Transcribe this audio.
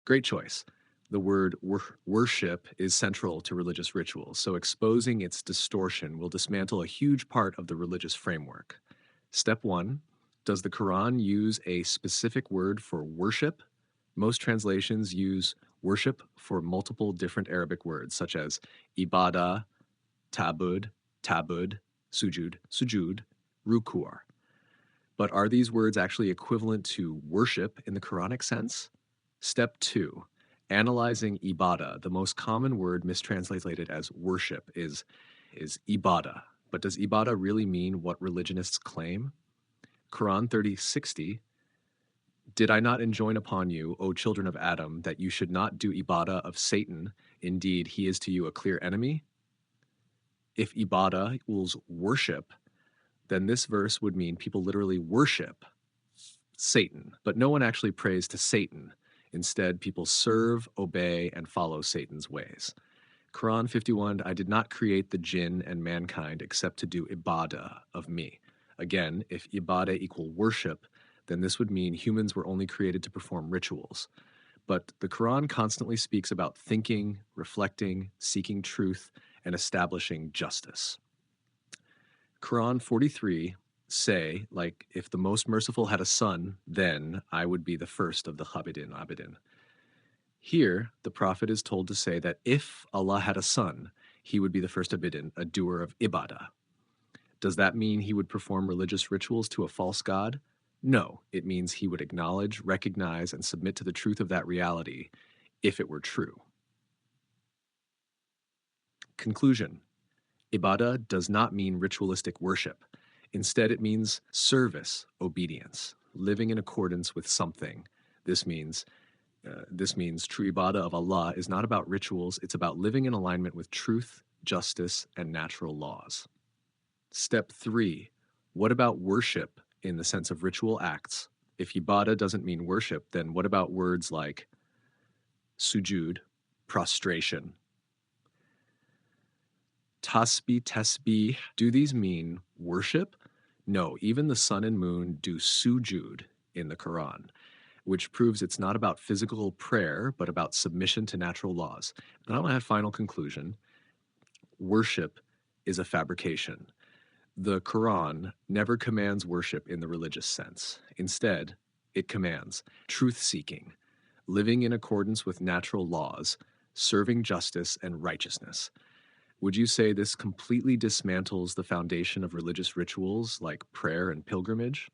Great choice. The word worship is central to religious rituals, so exposing its distortion will dismantle a huge part of the religious framework. Step one, does the Quran use a specific word for worship? Most translations use worship for multiple different Arabic words, such as ibada, tabud, tabud, sujud, ruku'ar. But are these words actually equivalent to worship in the Quranic sense? Step two, analyzing ibada. The most common word mistranslated as worship is ibada. But does ibada really mean what religionists claim? Quran 30:60, did I not enjoin upon you, O children of Adam, that you should not do ibada of Satan? Indeed, he is to you a clear enemy. If ibada equals worship, then this verse would mean people literally worship Satan, but no one actually prays to Satan. Instead, people serve, obey, and follow Satan's ways. Quran 51, I did not create the jinn and mankind except to do ibada of me. Again, if ibada equal worship, then this would mean humans were only created to perform rituals. But the Quran constantly speaks about thinking, reflecting, seeking truth, and establishing justice. Quran 43 say, like, if the most merciful had a son, then I would be the first of the Abidin. Here, the Prophet is told to say that if Allah had a son, he would be the first Abidin, a doer of Ibada. Does that mean he would perform religious rituals to a false god? No, it means he would acknowledge, recognize, and submit to the truth of that reality, if it were true. Conclusion. Ibada does not mean ritualistic worship. Instead, it means service, obedience, living in accordance with something. This means true ibadah of Allah is not about rituals, it's about living in alignment with truth, justice, and natural laws. Step 3. What about worship in the sense of ritual acts? If ibadah doesn't mean worship, then what about words like sujud, prostration, tasbih? Do these mean worship? No, even the sun and moon do sujud in the Quran, which proves it's not about physical prayer, but about submission to natural laws. And I want to have final conclusion. Worship is a fabrication. The Quran never commands worship in the religious sense. Instead, it commands truth-seeking, living in accordance with natural laws, serving justice and righteousness. Would you say this completely dismantles the foundation of religious rituals like prayer and pilgrimage?